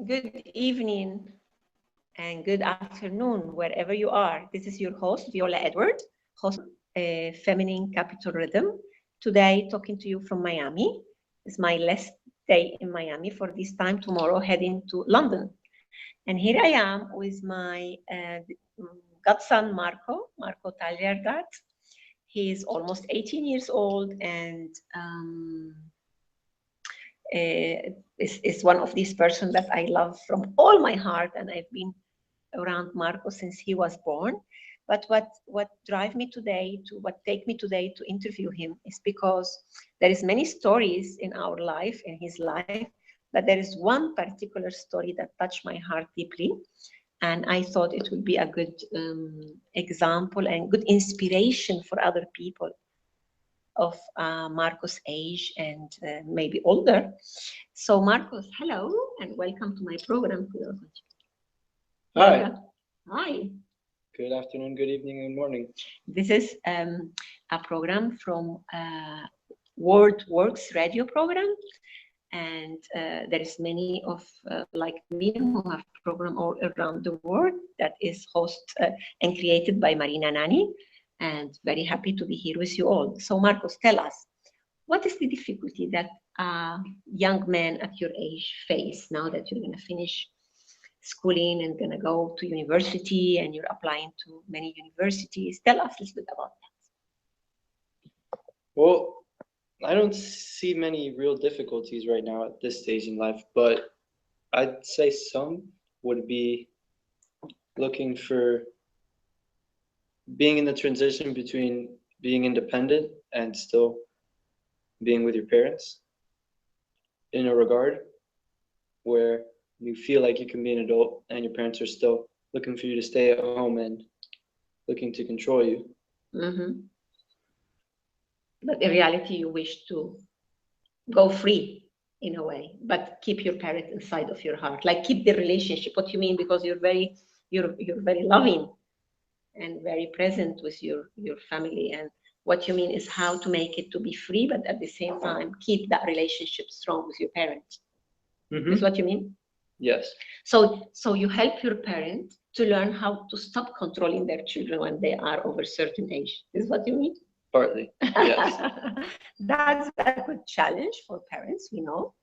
Good evening and good afternoon, wherever you are. This is your host, Viola Edward, host of Feminine Capital Rhythm. Today, talking to you from Miami. It's my last day in Miami for this time. Tomorrow, heading to London. And here I am with my godson, Marco Taylhardat. He is almost 18 years old and is one of these persons that I love from all my heart, and I've been around Marco since he was born. But what take me today to interview him is because there is many stories in our life, in his life, but there is one particular story that touched my heart deeply, and I thought it would be a good example and good inspiration for other people of Marco's age and maybe older. So Marcos, hello and welcome to my program. Hi. Hi. Good afternoon, good evening, and morning. This is a program from W.O.R.K.S radio program, and there is many of like me who have program all around the world that is hosted and created by Marina Nani, and very happy to be here with you all. So Marcos, tell us, what is the difficulty that young men at your age face now that you're going to finish schooling and going to go to university and you're applying to many universities? Tell us a little bit about that. Well, I don't see many real difficulties right now at this stage in life, but I'd say some would be looking for being in the transition between being independent and still being with your parents in a regard where you feel like you can be an adult and your parents are still looking for you to stay at home and looking to control you. Mm-hmm. But in reality, you wish to go free in a way, but keep your parent inside of your heart, like keep the relationship. What you mean? Because you're very loving and very present with your family, and what you mean is how to make it to be free, but at the same time keep that relationship strong with your parents. Mm-hmm. Is what you mean? Yes. So you help your parents to learn how to stop controlling their children when they are over a certain age. Is what you mean? Partly, yes. That's a good challenge for parents, we know.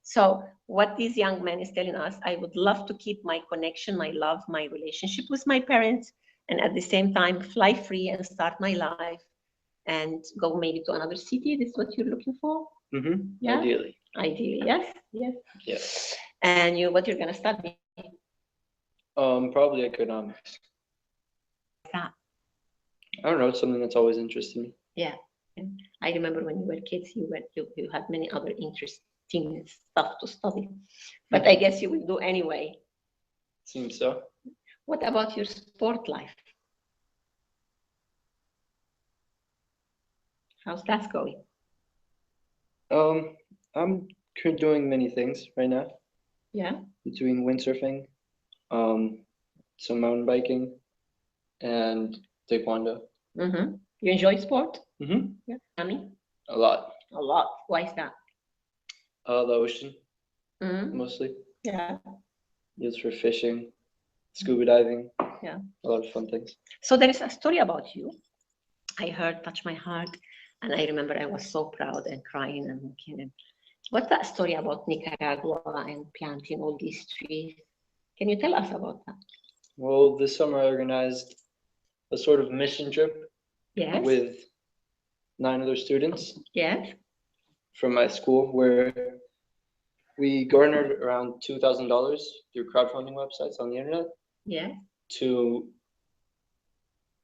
So what this young man is telling us, I would love to keep my connection, my love, my relationship with my parents, and at the same time fly free and start my life and go maybe to another city. This is what you're looking for? Mm-hmm. Yeah? Ideally, yes. yes. And what you're going to study? Probably economics. That. I don't know, it's something that's always interested me. Yeah. And I remember when you were kids, you had many other interesting stuff to study, but I guess you will do anyway. Seems so. What about your sport life? How's that going? I'm doing many things right now. Yeah. Between windsurfing, some mountain biking, and taekwondo. Mm-hmm. You enjoy sport? Mm-hmm. Yeah. Mommy? A lot. A lot. Why is that? The ocean, Mm-hmm. mostly. Yeah. Used for fishing, scuba diving. Yeah. A lot of fun things. So there is a story about you I heard touch my heart, and I remember I was so proud and crying and looking. What's that story about Nicaragua and planting all these trees? Can you tell us about that? Well, this summer I organized a sort of mission trip. Yes. With 9 other students. Yes. From my school, where we garnered around $2,000 through crowdfunding websites on the internet. Yeah. To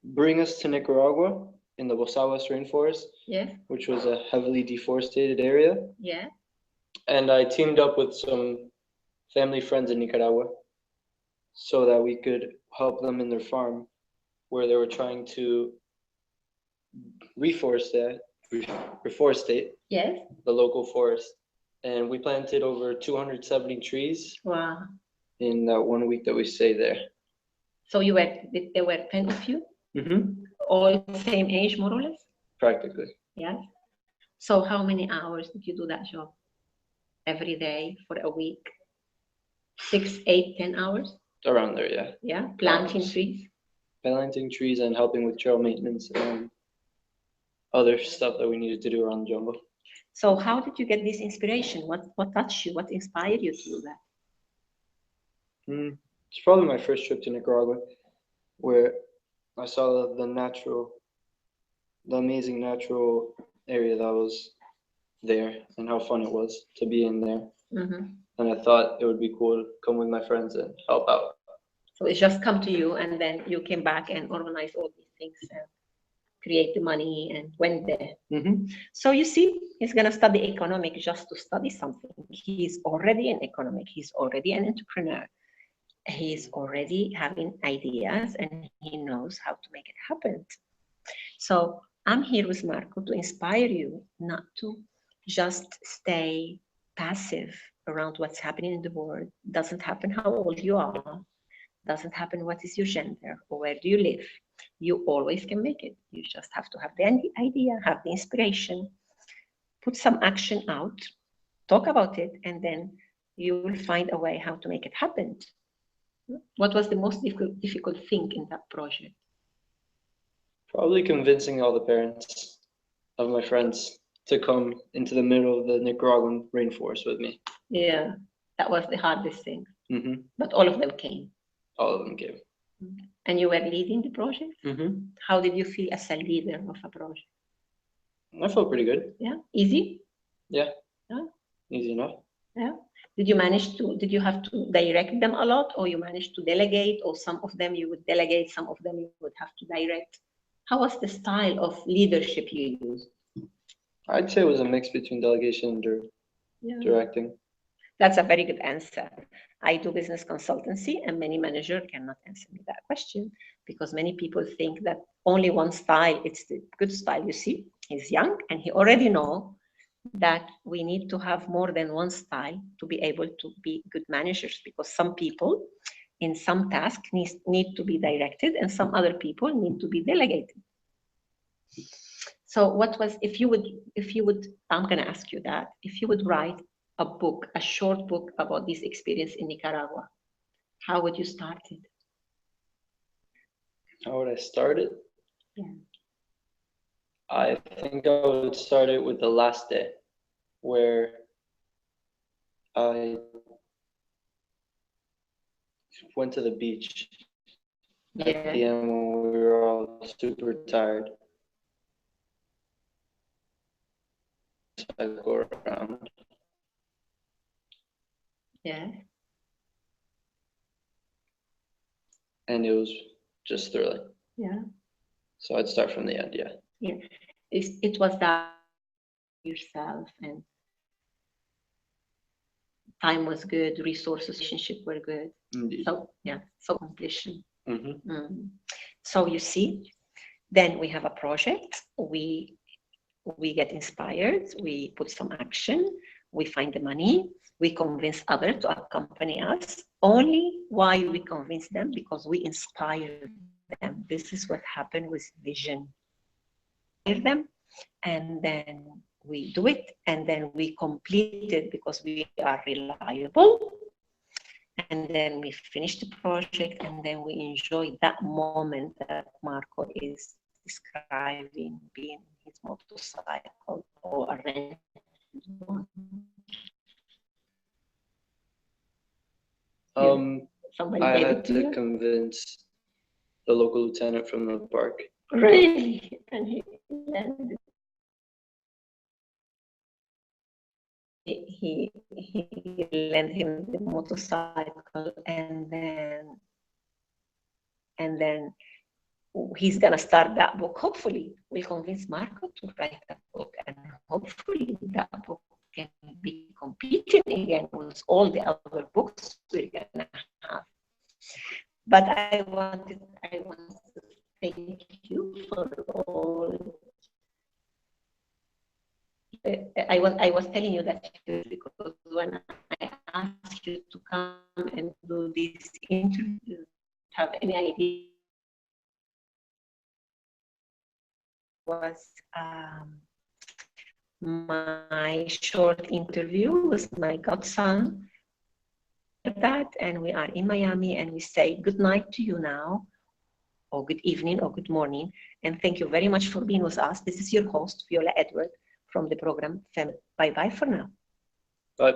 bring us to Nicaragua in the Bosawas rainforest. Yeah. Which was a heavily deforested area. Yeah. And I teamed up with some family friends in Nicaragua so that we could help them in their farm where they were trying to reforestate yes. the local forest. And we planted over 270 trees. Wow. In that 1 week that we stayed there. So there were 10 of you? Mm-hmm. All same age, more or less? Practically. Yes. So how many hours did you do that job? Every day for a week? 6, 8, 10 hours? Around there, yeah. Yeah, planting trees. Planting trees and helping with trail maintenance and other stuff that we needed to do around the jungle. So how did you get this inspiration? What touched you? What inspired you to do that? It's probably my first trip to Nicaragua, where I saw the amazing natural area that was there and how fun it was to be in there. Mm-hmm. And I thought it would be cool to come with my friends and help out. So it just come to you, and then you came back and organized all these things and create the money and went there. Mm-hmm. So you see, he's going to study economic just to study something. He's already an economic. He's already an entrepreneur. He's already having ideas and he knows how to make it happen. So I'm here with Marco to inspire you not to just stay passive around what's happening in the world. Doesn't happen how old you are. Doesn't happen what is your gender or where do you live. You always can make it. You just have to have the idea, have the inspiration, put some action out, talk about it, and then you will find a way how to make it happen. What was the most difficult thing in that project? Probably convincing all the parents of my friends to come into the middle of the Nicaraguan rainforest with me. Yeah, that was the hardest thing. Mm-hmm. But all of them came. All of them came. And you were leading the project? Mm-hmm. How did you feel as a leader of a project? I felt pretty good. Yeah, easy? Yeah. Yeah. Easy enough. Yeah. Did you have to direct them a lot, or you managed to delegate, or some of them you would delegate, some of them you would have to direct? How was the style of leadership you used? I'd say it was a mix between delegation and directing. That's a very good answer. I do business consultancy, and many managers cannot answer me that question because many people think that only one style, it's the good style. You see, he's young and he already knows that we need to have more than one style to be able to be good managers, because some people in some tasks need to be directed and some other people need to be delegated. So what was, if you would, I'm going to ask you that, if you would write a book, a short book about this experience in Nicaragua, how would you start it? How would I start it? Yeah. I think I would start it with the last day, where I went to the beach at the end when we were all super tired. I go around. Yeah. And it was just thrilling. Yeah. So I'd start from the end, yeah. Yeah. It was that yourself, and time was good, resources, relationship were good. Indeed. So yeah, so completion. Mm-hmm. So you see, then we have a project, we get inspired, we put some action, we find the money, we convince others to accompany us. Only why we convince them? Because we inspire them. This is what happened with vision. Them, and then we do it, and then we complete it because we are reliable. And then we finish the project, and then we enjoy that moment that Marco is describing, being his motorcycle or a rented one. I had to convince the local lieutenant from the park. Really? And he landed. He lent him the motorcycle, and then he's gonna start that book. Hopefully, we'll convince Marco to write that book, and hopefully that book can be competing again with all the other books we're gonna have. But I want to thank you for all. I was telling you that because when I asked you to come and do this interview, have any idea was my short interview with my godson Taylhardat, and we are in Miami, and we say good night to you now, or good evening, or good morning, and thank you very much for being with us. This is your host, Viola Edward, from the program Family. Bye-bye for now. Bye.